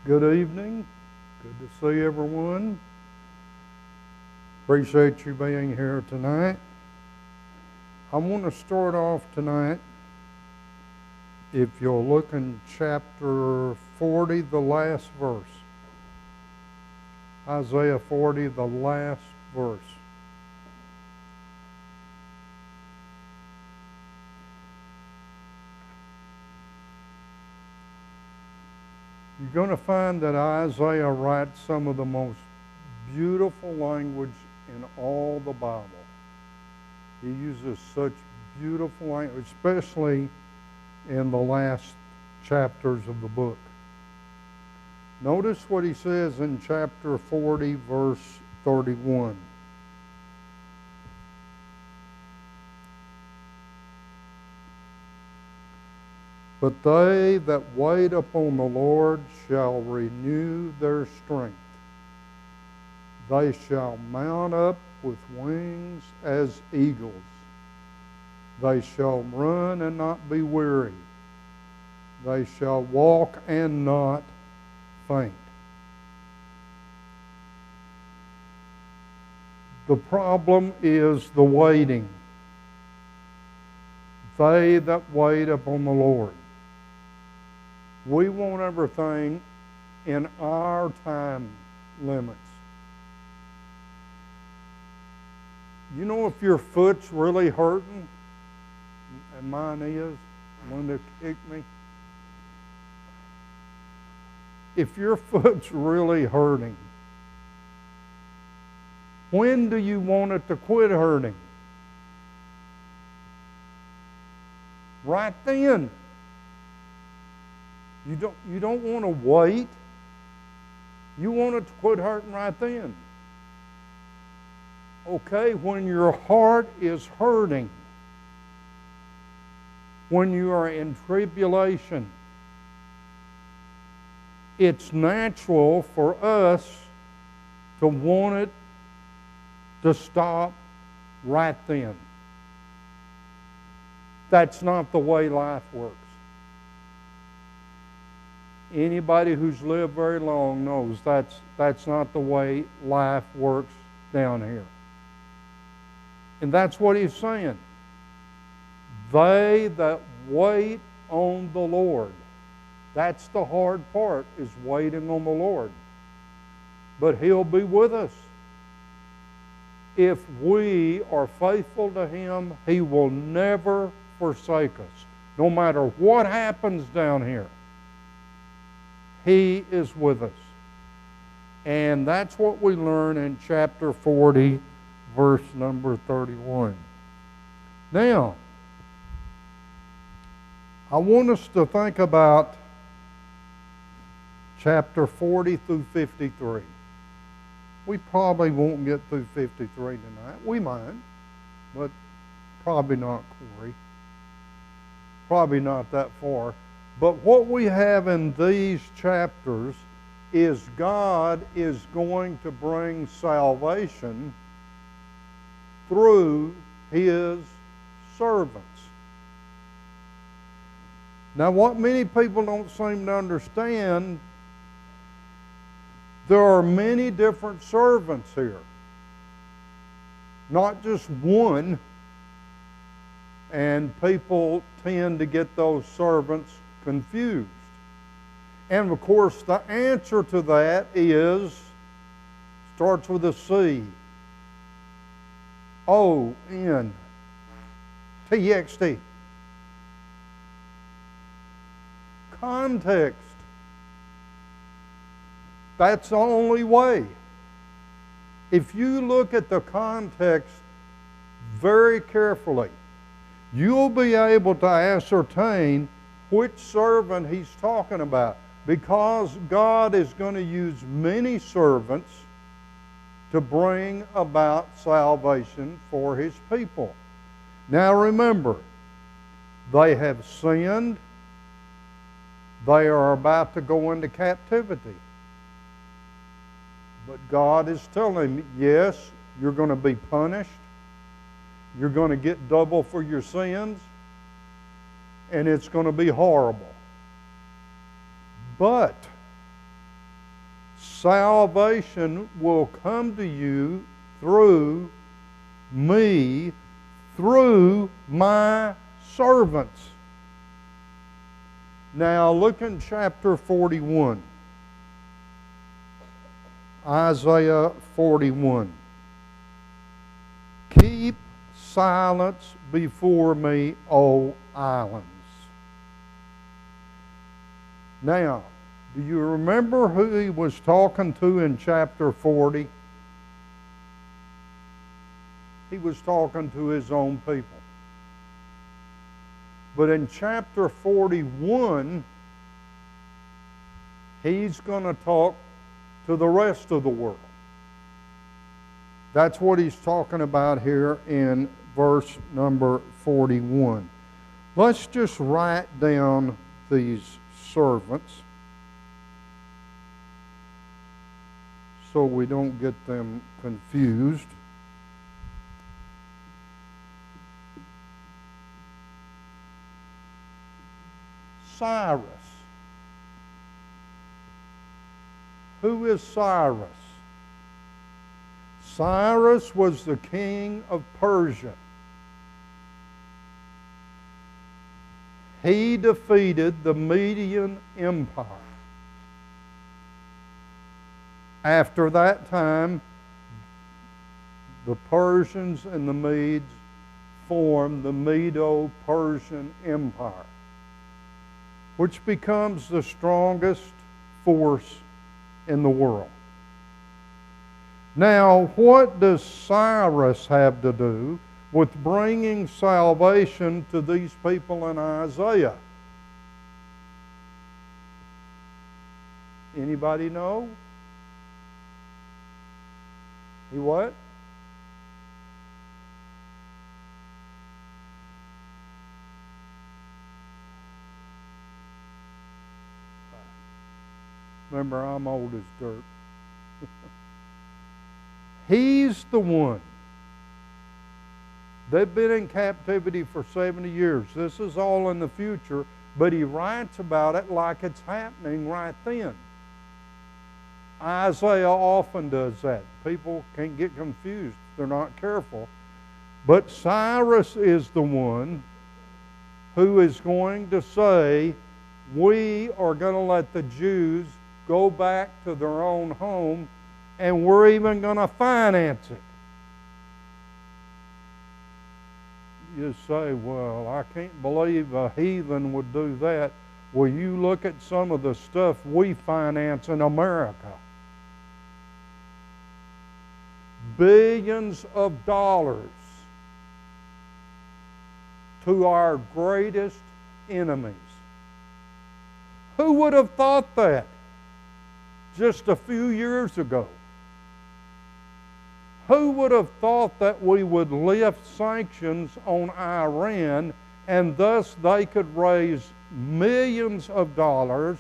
Good evening. Good to see everyone. Appreciate you being here tonight. I want to start off tonight, if you'll look in chapter 40, the last verse. Isaiah 40, the last verse. You're going to find that Isaiah writes some of the most beautiful language in all the Bible. He uses such beautiful language, especially in the last chapters of the book. Notice what he says in chapter 40, verse 31. But they that wait upon the Lord shall renew their strength. They shall mount up with wings as eagles. They shall run and not be weary. They shall walk and not faint. The problem is the waiting. They that wait upon the Lord. We want everything in our time limits. You know, if your foot's really hurting, and mine is, Linda kicked me. If your foot's really hurting, when do you want it to quit hurting? Right then. You don't want to wait. You want it to quit hurting right then. Okay, when your heart is hurting, when you are in tribulation, it's natural for us to want it to stop right then. That's not the way life works. Anybody who's lived very long knows that's not the way life works down here. And that's what he's saying. They that wait on the Lord. That's the hard part, is waiting on the Lord. But He'll be with us. If we are faithful to Him, He will never forsake us. No matter what happens down here, He is with us. And that's what we learn in chapter 40, verse number 31. Now, I want us to think about chapter 40 through 53. We probably won't get through 53 tonight. We might, but probably not, Corey. Probably not that far. But what we have in these chapters is God is going to bring salvation through His servants. Now, what many people don't seem to understand, there are many different servants here. Not just one. And people tend to get those servants confused. And of course, the answer to that starts with a C. O-N-T-X-T. Context. That's the only way. If you look at the context very carefully, you'll be able to ascertain which servant he's talking about, because God is going to use many servants to bring about salvation for His people. Now remember, they have sinned. They are about to go into captivity. But God is telling them, yes, you're going to be punished. You're going to get double for your sins. And it's going to be horrible. But salvation will come to you through me, through my servants. Now look in chapter 41. Isaiah 41. Keep silence before me, O islands. Now, do you remember who he was talking to in chapter 40? He was talking to his own people. But in chapter 41, he's going to talk to the rest of the world. That's what he's talking about here in verse number 41. Let's just write down these servants so we don't get them confused. Cyrus. Who is Cyrus? Cyrus was the king of Persia. He defeated the Median Empire. After that time, the Persians and the Medes formed the Medo-Persian Empire, which becomes the strongest force in the world. Now, what does Cyrus have to do with bringing salvation to these people in Isaiah? Anybody know? He what? Remember, I'm old as dirt. He's the one. They've been in captivity for 70 years. This is all in the future, but he writes about it like it's happening right then. Isaiah often does that. People can get confused if they're not careful. But Cyrus is the one who is going to say, we are going to let the Jews go back to their own home, and we're even going to finance it. You say, well, I can't believe a heathen would do that. Well, you look at some of the stuff we finance in America. Billions of dollars to our greatest enemies. Who would have thought that just a few years ago? Who would have thought that we would lift sanctions on Iran and thus they could raise millions of dollars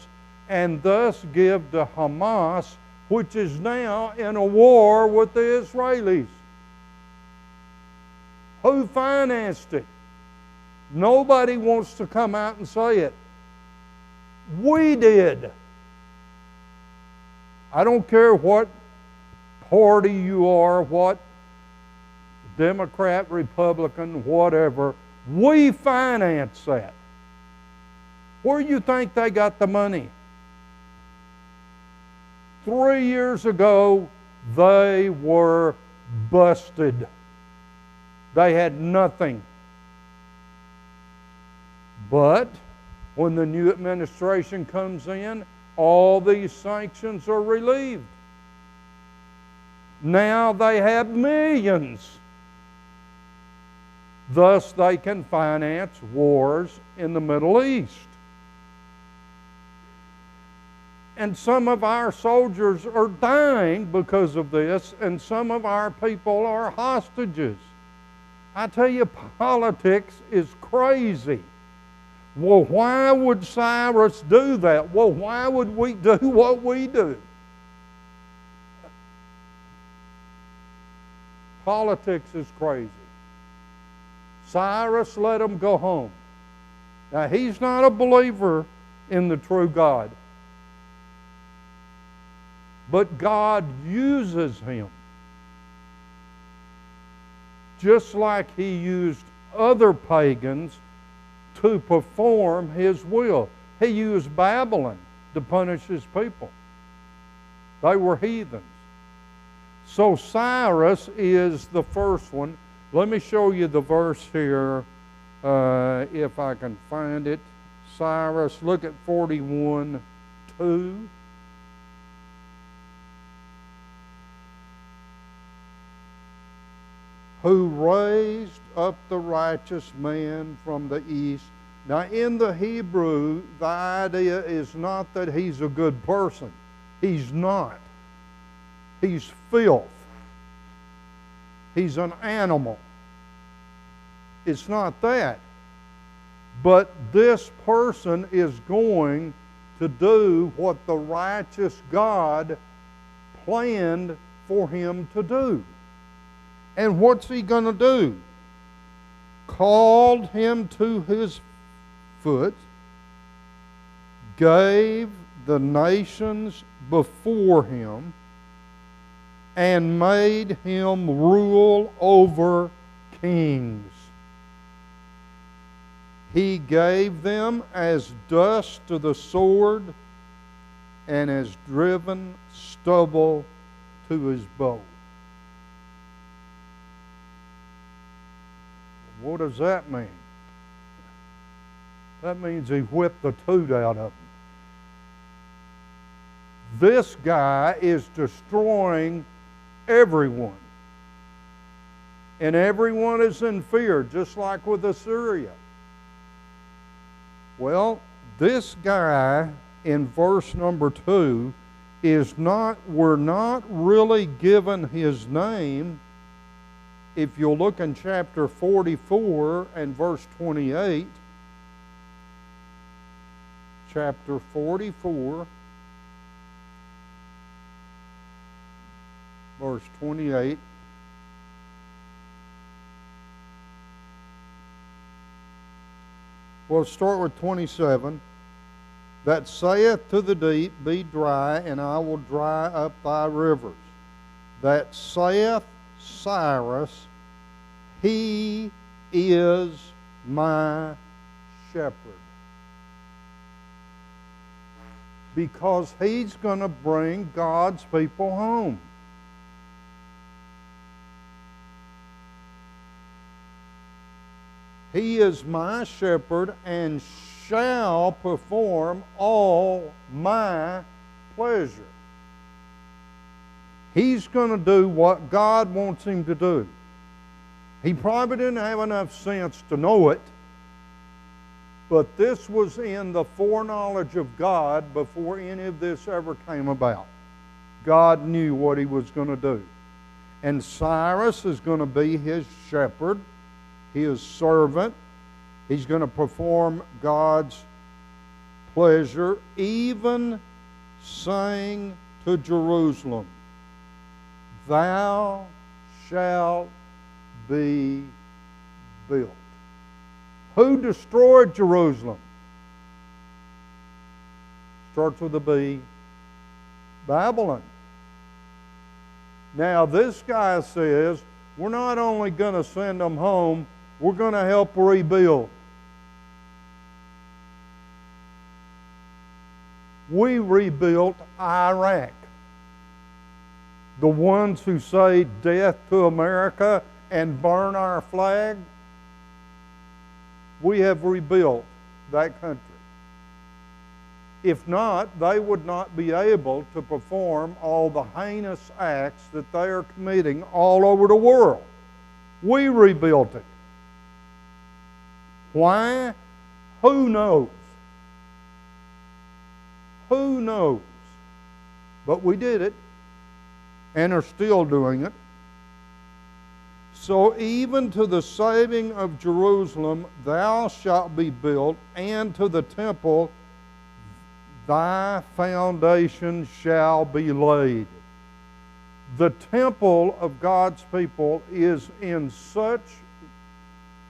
and thus give to Hamas, which is now in a war with the Israelis? Who financed it? Nobody wants to come out and say it. We did. I don't care what party you are, what Democrat, Republican, whatever, we finance that. Where do you think they got the money? 3 years ago, they were busted. They had nothing. But when the new administration comes in, all these sanctions are relieved. Now they have millions. Thus they can finance wars in the Middle East. And some of our soldiers are dying because of this, and some of our people are hostages. I tell you, politics is crazy. Well, why would Cyrus do that? Well, why would we do what we do? Politics is crazy. Cyrus let them go home. Now, he's not a believer in the true God. but God uses him. Just like he used other pagans to perform his will. He used Babylon to punish his people. They were heathens. So Cyrus is the first one. Let me show you the verse here, if I can find it. Cyrus, look at 41:2. Who raised up the righteous man from the east. Now in the Hebrew, the idea is not that he's a good person. He's not. He's filth. He's an animal. It's not that. But this person is going to do what the righteous God planned for him to do. And what's he going to do? Called him to his foot, gave the nations before him, and made him rule over kings. He gave them as dust to the sword, and as driven stubble to his bow. What does that mean? That means he whipped the tooth out of them. This guy is destroying everyone. And everyone is in fear, just like with Assyria. Well, this guy in verse number 2 we're not really given his name. If you'll look in chapter 44 and verse 28, chapter 44, verse 28, we'll start with 27. That saith to the deep, be dry, and I will dry up thy rivers. That saith Cyrus, he is my shepherd. Because he's going to bring God's people home. He is my shepherd and shall perform all my pleasure. He's going to do what God wants him to do. He probably didn't have enough sense to know it, but this was in the foreknowledge of God before any of this ever came about. God knew what he was going to do. And Cyrus is going to be his shepherd, his servant. He's going to perform God's pleasure, even saying to Jerusalem, thou shalt be built. Who destroyed Jerusalem? Starts with a B. Babylon. Now this guy says, we're not only going to send them home, we're going to help rebuild. We rebuilt Iraq. The ones who say death to America and burn our flag, we have rebuilt that country. If not, they would not be able to perform all the heinous acts that they are committing all over the world. We rebuilt it. Why? Who knows? Who knows? But we did it and are still doing it. So even to the saving of Jerusalem thou shalt be built, and to the temple thy foundation shall be laid. The temple of God's people is in such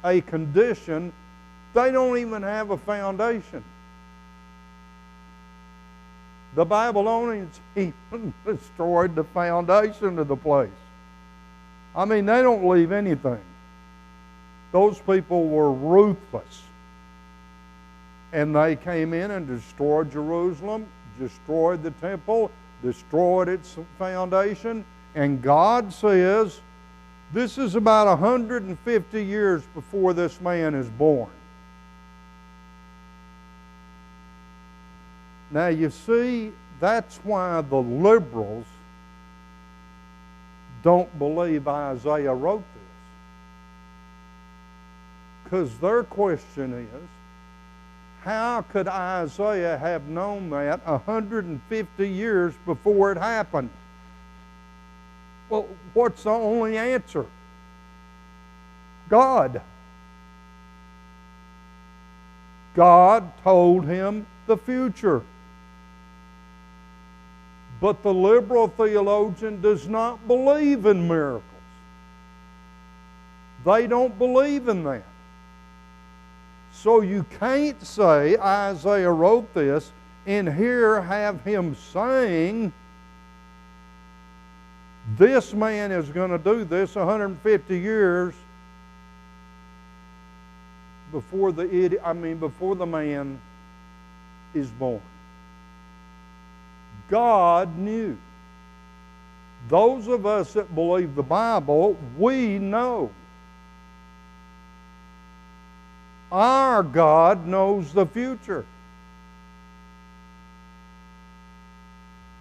a condition they don't even have a foundation. The Babylonians even destroyed the foundation of the place. I mean, they don't leave anything. Those people were ruthless. And they came in and destroyed Jerusalem, destroyed the temple, destroyed its foundation. And God says, this is about 150 years before this man is born. Now you see, that's why the liberals don't believe Isaiah wrote this. Because their question is, how could Isaiah have known that 150 years before it happened? Well, what's the only answer? God. God told him the future. But the liberal theologian does not believe in miracles. They don't believe in that. So you can't say Isaiah wrote this and here have him saying this man is going to do this 150 years before before the man is born. God knew. Those of us that believe the Bible, we know. Our God knows the future.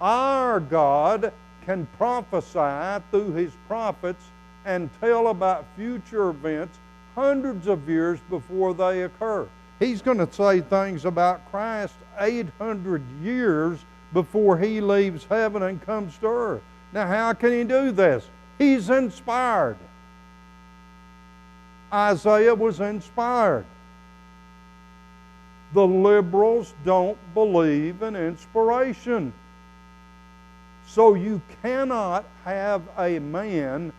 Our God can prophesy through His prophets and tell about future events hundreds of years before they occur. He's going to say things about Christ 800 years before He leaves heaven and comes to earth. Now, how can He do this? He's inspired. Isaiah was inspired. The liberals don't believe in inspiration. So you cannot have a man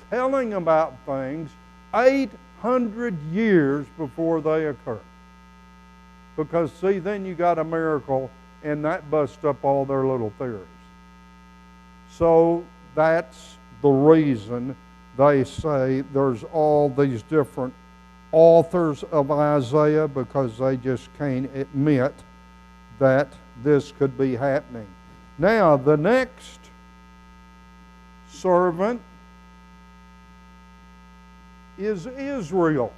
telling about things 800 years before they occur. Because, see, then you got a miracle, and that busts up all their little theories. So that's the reason they say there's all these different authors of Isaiah, because they just can't admit that this could be happening. Now, the next servant is Israel.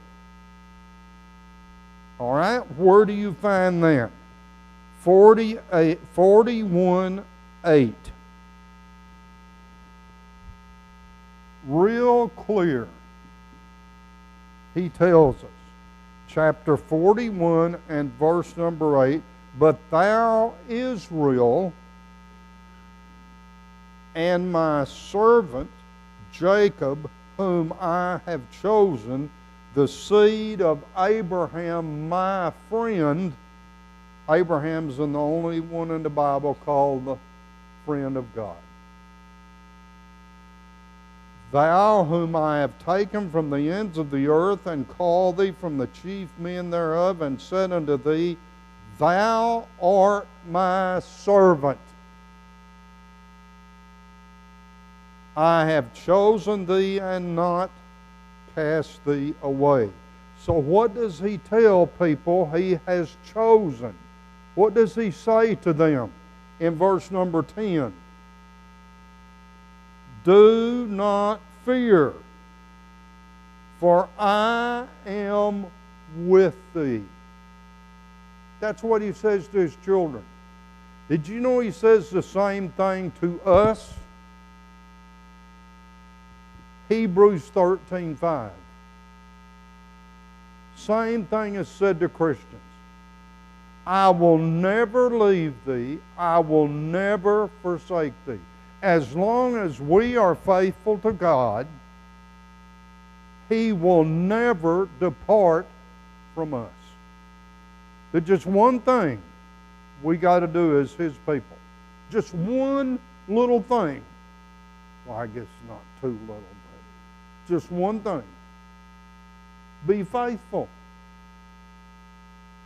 All right, where do you find that? 41:8. Real clear. He tells us, chapter 41 and verse number 8, but thou, Israel, and my servant Jacob, whom I have chosen, the seed of Abraham, my friend. Abraham's the only one in the Bible called the friend of God. Thou, whom I have taken from the ends of the earth, and called thee from the chief men thereof, and said unto thee, thou art my servant. I have chosen thee and not cast thee away. So what does he tell people he has chosen? What does he say to them in verse number 10? Do not fear, for I am with thee. That's what he says to his children. Did you know he says the same thing to us? Hebrews 13:5. Same thing is said to Christians. I will never leave thee. I will never forsake thee. As long as we are faithful to God, He will never depart from us. There's just one thing we got to do as His people. Just one little thing. Well, I guess not too little, but just one thing. Be faithful.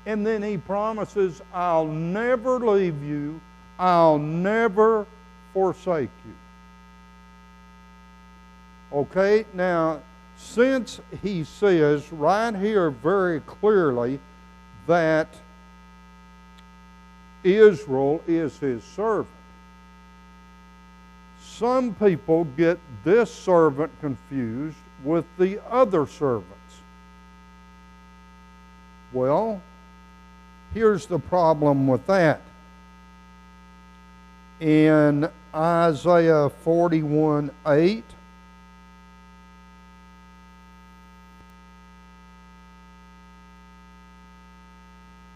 And then He promises, I'll never leave you. I'll never forsake you. Okay, now, since he says right here very clearly that Israel is his servant, some people get this servant confused with the other servants. Well, here's the problem with that. In Isaiah 41:8,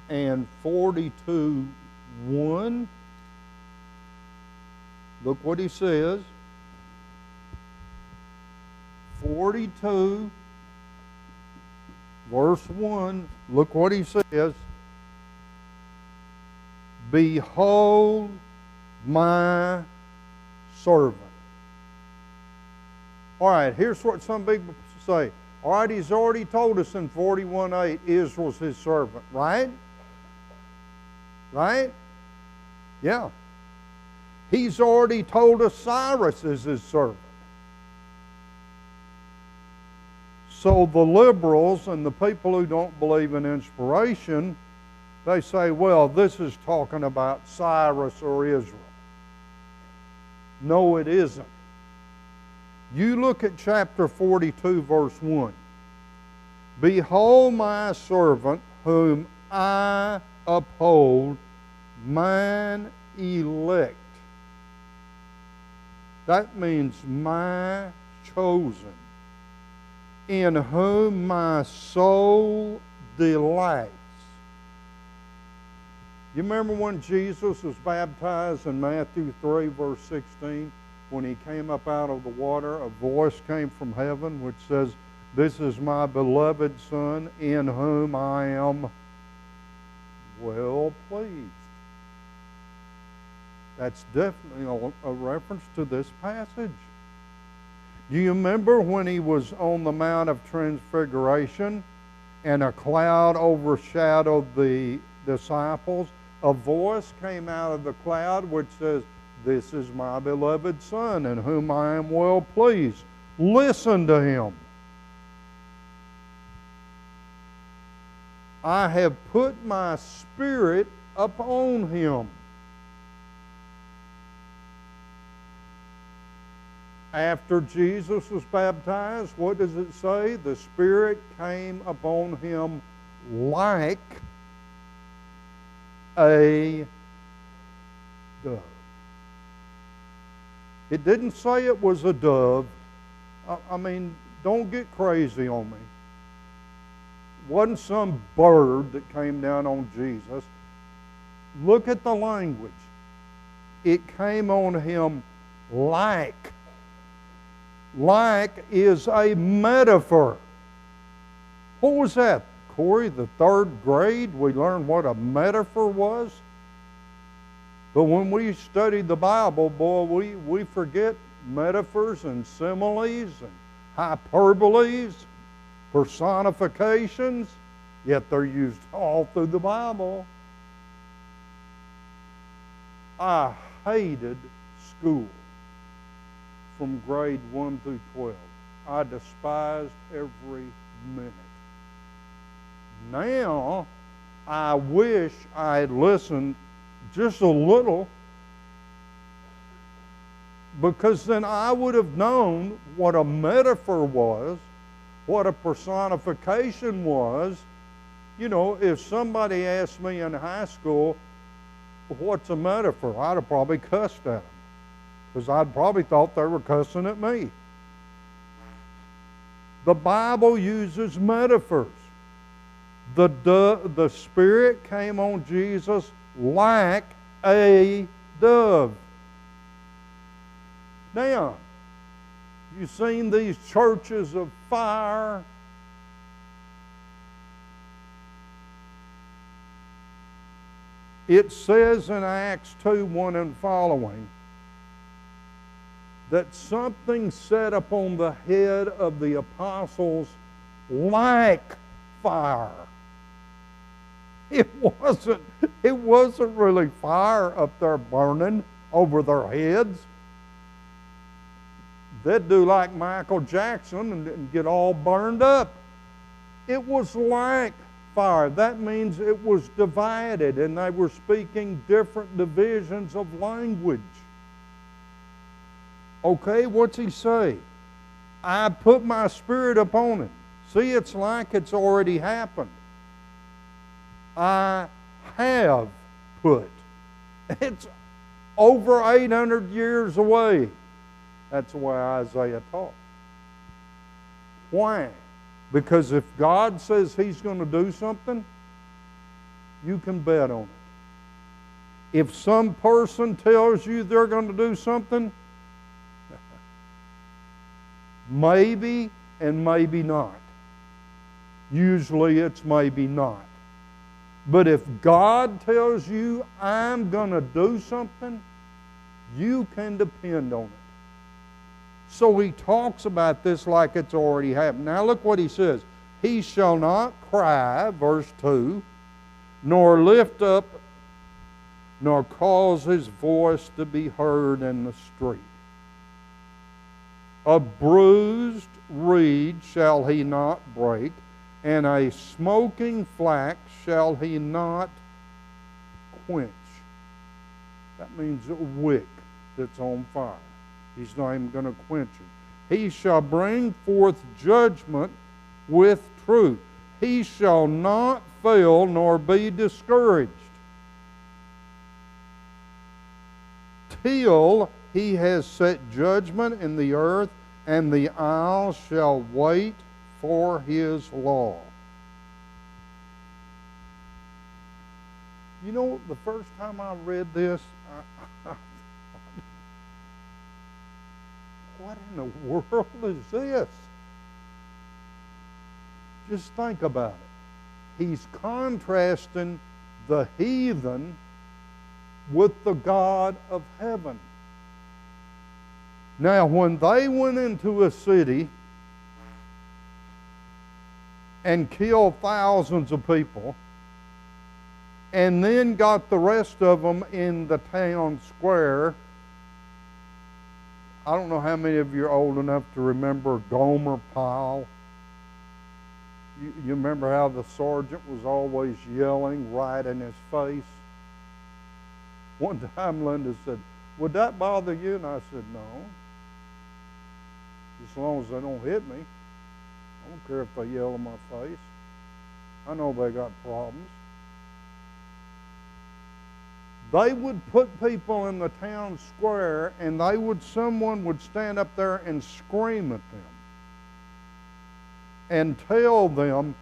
and 42:1, look what he says. 42, verse 1, look what he says. Behold my servant. All right, here's what some people say. All right, he's already told us in 41:8 Israel's his servant, right? Right? Yeah. He's already told us Cyrus is his servant. So the liberals and the people who don't believe in inspiration, they say, well, this is talking about Cyrus or Israel. No, it isn't. You look at chapter 42, verse 1. Behold my servant whom I uphold, mine elect. That means my chosen, in whom my soul delights. You remember when Jesus was baptized in Matthew 3, verse 16? When he came up out of the water, a voice came from heaven which says, "This is my beloved Son, in whom I am well pleased." That's definitely a reference to this passage. Do you remember when he was on the Mount of Transfiguration and a cloud overshadowed the disciples? A voice came out of the cloud which says, "This is my beloved Son, in whom I am well pleased. Listen to him. I have put my Spirit upon him." After Jesus was baptized, what does it say? The Spirit came upon him like a dove. It didn't say it was a dove. I mean, don't get crazy on me. It wasn't some bird that came down on Jesus. Look at the language. It came on him like. Like is a metaphor. What was that, Corey? The third grade, we learned what a metaphor was? But when we study the Bible, boy, we forget metaphors and similes and hyperboles, personifications, yet they're used all through the Bible. I hated school from grade 1 through 12. I despised every minute. Now, I wish I had listened just a little, because then I would have known what a metaphor was, what a personification was. You know, if somebody asked me in high school, what's a metaphor? I'd have probably cussed at them, because I'd probably thought they were cussing at me. The Bible uses metaphors. The Spirit came on Jesus like a dove. Now, you've seen these churches of fire. It says in Acts 2:1 and following that something set upon the head of the apostles like fire. It wasn't really fire up there burning over their heads. They'd do like Michael Jackson and get all burned up. It was like fire. That means it was divided, and they were speaking different divisions of language. Okay, what's he say? I put my spirit upon it. See, it's like it's already happened. I have put. It's over 800 years away. That's the way Isaiah taught. Why? Because if God says He's going to do something, you can bet on it. If some person tells you they're going to do something, maybe and maybe not. Usually it's maybe not. But if God tells you, I'm going to do something, you can depend on it. So he talks about this like it's already happened. Now look what he says. He shall not cry, verse 2, nor lift up, nor cause his voice to be heard in the street. A bruised reed shall he not break, and a smoking flax shall he not quench. That means a wick that's on fire. He's not even going to quench it. He shall bring forth judgment with truth. He shall not fail nor be discouraged, till he has set judgment in the earth, and the isles shall wait for his law. You know, the first time I read this, what in the world is this? Just think about it. He's contrasting the heathen with the God of heaven. Now, when they went into a city and killed thousands of people, and then got the rest of them in the town square, I don't know how many of you are old enough to remember Gomer Pyle. You remember how the sergeant was always yelling right in his face? One time Linda said, would that bother you? And I said, no. As long as they don't hit me. I don't care if they yell in my face. I know they got problems. They would put people in the town square, and someone would stand up there and scream at them and tell them,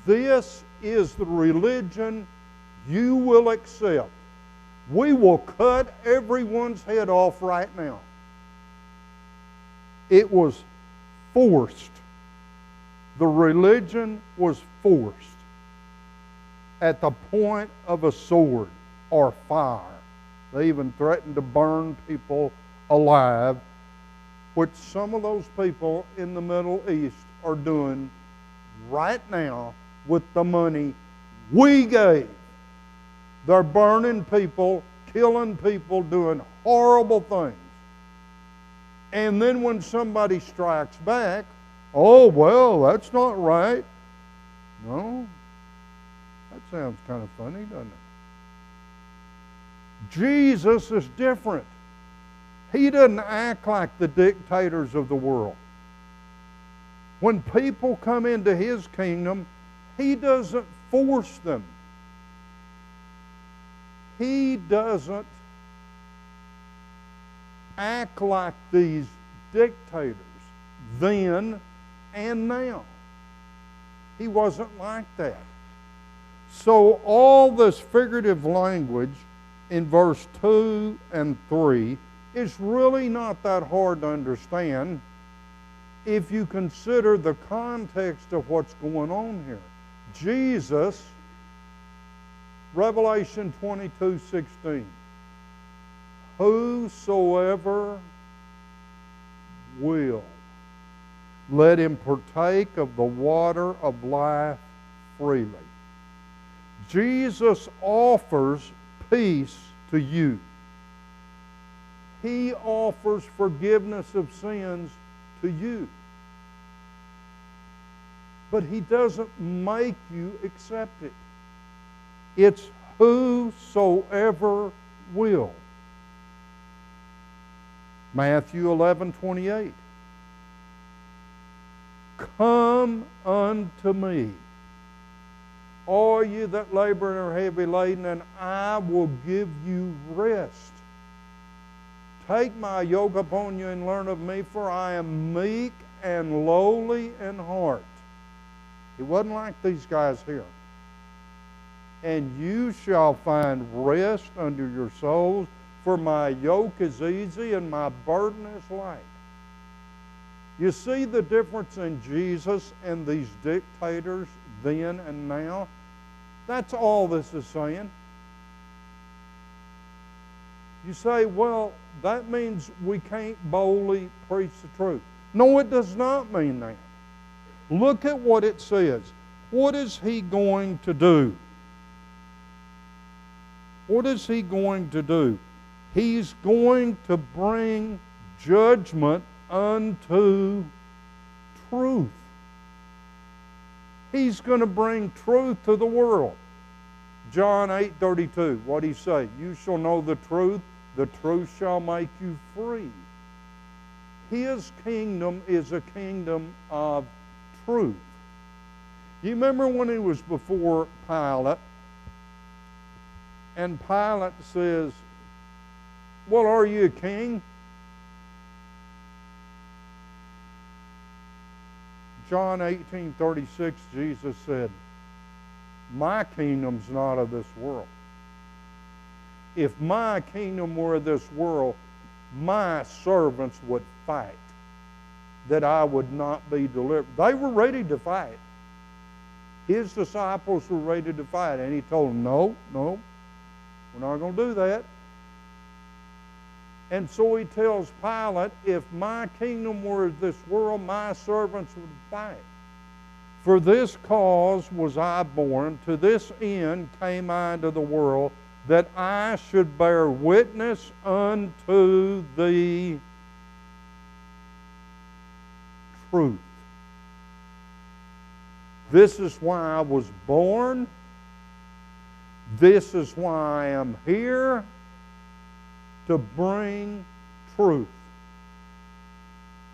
this is the religion you will accept. We will cut everyone's head off right now. It was forced. The religion was forced at the point of a sword or fire. They even threatened to burn people alive, which some of those people in the Middle East are doing right now with the money we gave. They're burning people, killing people, doing horrible things. And then when somebody strikes back, oh, well, that's not right. No, that sounds kind of funny, doesn't it? Jesus is different. He doesn't act like the dictators of the world. When people come into His kingdom, He doesn't force them. He doesn't act like these dictators then and now. He wasn't like that. So all this figurative language in verse 2 and 3 is really not that hard to understand if you consider the context of what's going on here. Jesus, Revelation 22:16, whosoever will, let him partake of the water of life freely. Jesus offers peace to you. He offers forgiveness of sins to you. But He doesn't make you accept it. It's whosoever will. Matthew 11:28. Come unto me, all you that labor and are heavy laden, and I will give you rest. Take my yoke upon you and learn of me, for I am meek and lowly in heart. It wasn't like these guys here. And you shall find rest unto your souls, for my yoke is easy and my burden is light. You see the difference in Jesus and these dictators then and now? That's all this is saying. You say, well, that means we can't boldly preach the truth. No, it does not mean that. Look at what it says. What is He going to do? What is He going to do? He's going to bring judgment unto truth. He's going to bring truth to the world. John 8:32, what did He say? You shall know the truth shall make you free. His kingdom is a kingdom of truth. You remember when He was before Pilate, and Pilate says, well, are you a king? John 18:36, Jesus said, my kingdom's not of this world. If my kingdom were of this world, my servants would fight that I would not be delivered. They were ready to fight. His disciples were ready to fight, and He told them, no, we're not going to do that. And so He tells Pilate, if my kingdom were of this world, my servants would fight. For this cause was I born, to this end came I into the world, that I should bear witness unto the truth. This is why I was born. This is why I am here, to bring truth.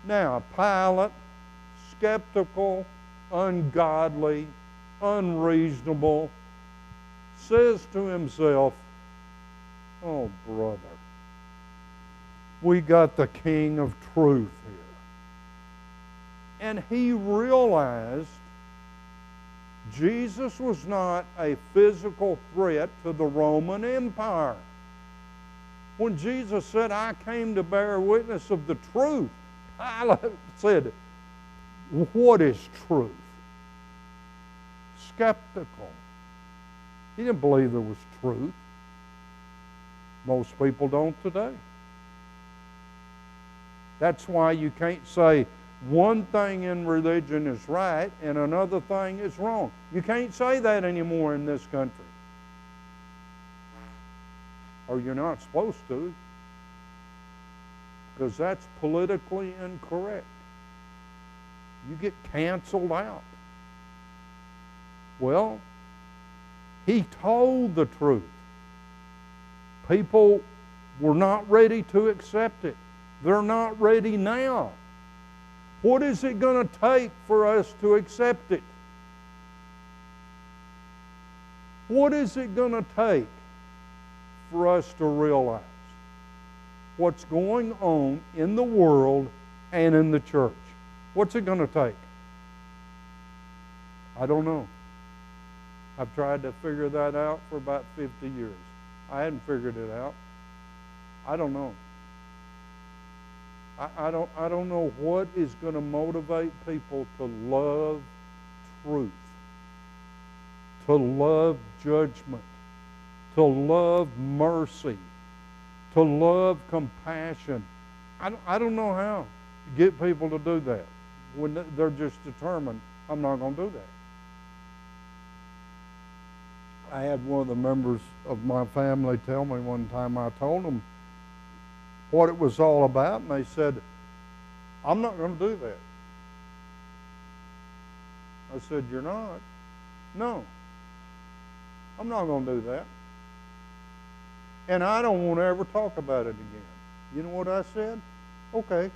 Now, Pilate, skeptical, ungodly, unreasonable, says to himself, oh, brother, we got the King of Truth here. And he realized Jesus was not a physical threat to the Roman Empire. When Jesus said, I came to bear witness of the truth, Pilate said, what is truth? Skeptical. He didn't believe there was truth. Most people don't today. That's why you can't say one thing in religion is right and another thing is wrong. You can't say that anymore in this country. Or you're not supposed to, because that's politically incorrect. You get canceled out. Well, he told the truth. People were not ready to accept it. They're not ready now. What is it going to take for us to accept it? What is it going to take for us to realize what's going on in the world and in the church? What's it going to take? I don't know. I've tried to figure that out for about 50 years. I hadn't figured it out. I don't know. I don't know what is going to motivate people to love truth, to love judgment, to love mercy, to love compassion. I don't know how to get people to do that when they're just determined, I'm not going to do I had one of the members of my family tell me one time, I told them what it was all about, and they said, I'm not going to do that. I said, you're not? No, I'm not going to do that. And I don't want to ever talk about it again. You know what I said? Okay.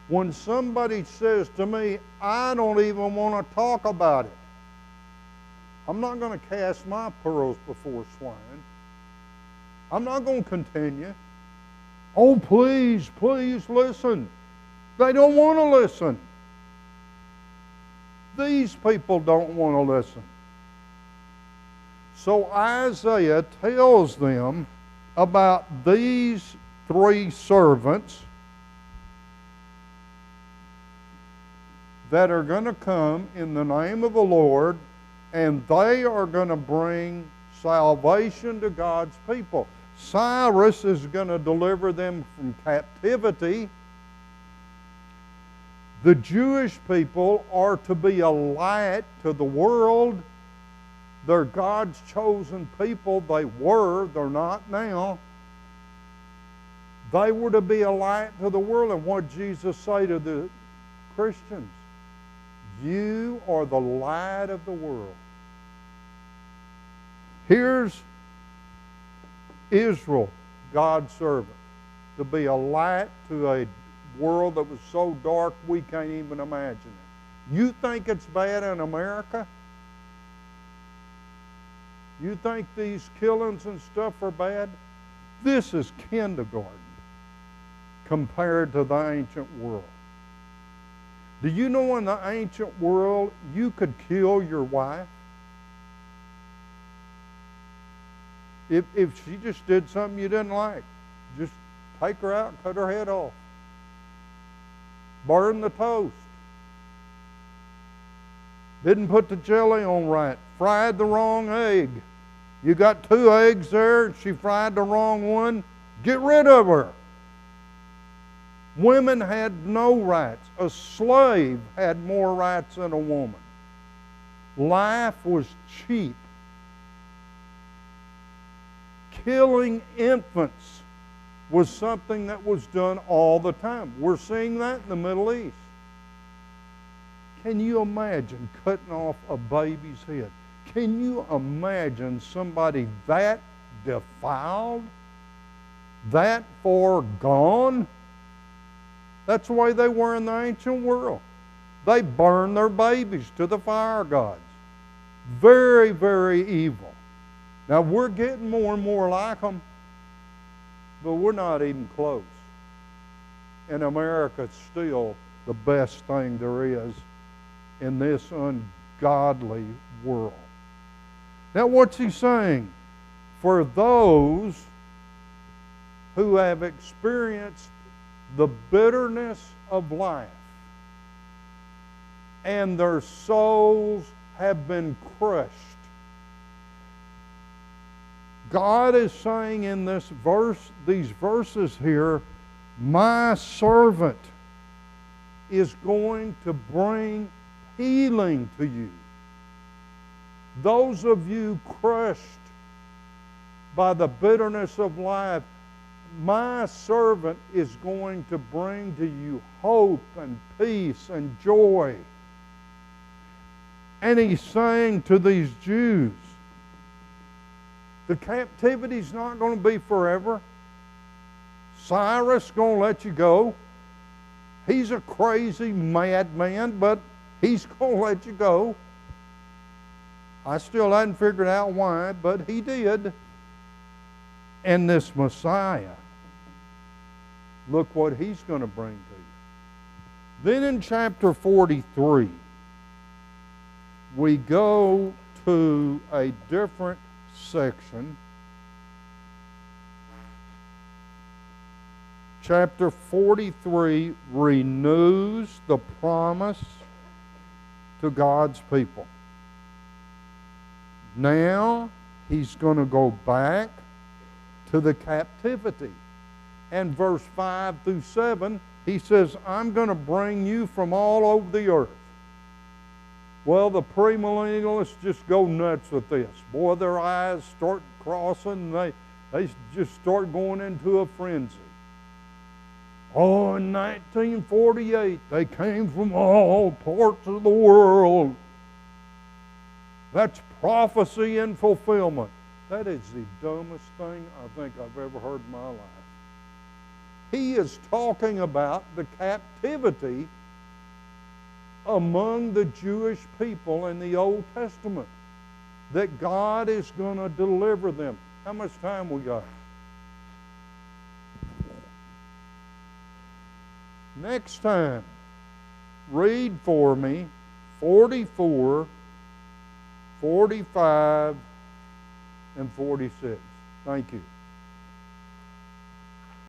When somebody says to me, I don't even want to talk about it, I'm not going to cast my pearls before swine. I'm not going to continue. Oh, please, please listen. They don't want to listen. These people don't want to listen. So Isaiah tells them about these three servants that are going to come in the name of the Lord, and they are going to bring salvation to God's people. Cyrus is going to deliver them from captivity. The Jewish people are to be a light to the world. They're God's chosen people. They were. They're not now. They were to be a light to the world. And what did Jesus say to the Christians? You are the light of the world. Here's Israel, God's servant, to be a light to a world that was so dark we can't even imagine it. You think it's bad in America? You think these killings and stuff are bad? This is kindergarten compared to the ancient world. Do you know in the ancient world you could kill your wife? If she just did something you didn't like, just take her out and cut her head off. Burn the toast. Didn't put the jelly on right. Fried the wrong egg. You got 2 eggs there, she fried the wrong one. Get rid of her. Women had no rights. A slave had more rights than a woman. Life was cheap. Killing infants was something that was done all the time. We're seeing that in the Middle East. Can you imagine cutting off a baby's head? Can you imagine somebody that defiled, that far gone? That's the way they were in the ancient world. They burned their babies to the fire gods. Very, very evil. Now we're getting more and more like them, but we're not even close. In America, it's still the best thing there is in this ungodly world. Now what's he saying? For those who have experienced the bitterness of life and their souls have been crushed. God is saying in this verse, these verses here, my servant is going to bring healing to you. Those of you crushed by the bitterness of life, my servant is going to bring to you hope and peace and joy. And he's saying to these Jews, the captivity's not going to be forever. Cyrus is going to let you go. He's a crazy madman, but he's going to let you go. I still hadn't figured out why, but he did. And this Messiah, look what he's going to bring to you. Then in chapter 43, we go to a different section. Chapter 43 renews the promise to God's people. Now he's going to go back to the captivity. And verse 5 through 7, he says, I'm going to bring you from all over the earth. Well, the premillennialists just go nuts with this. Boy, their eyes start crossing. They just start going into a frenzy. Oh, in 1948, they came from all parts of the world. That's prophecy and fulfillment. That is the dumbest thing I think I've ever heard in my life. He is talking about the captivity among the Jewish people in the Old Testament, that God is going to deliver them. How much time we got? Next time, read for me 44, 45, and 46. Thank you.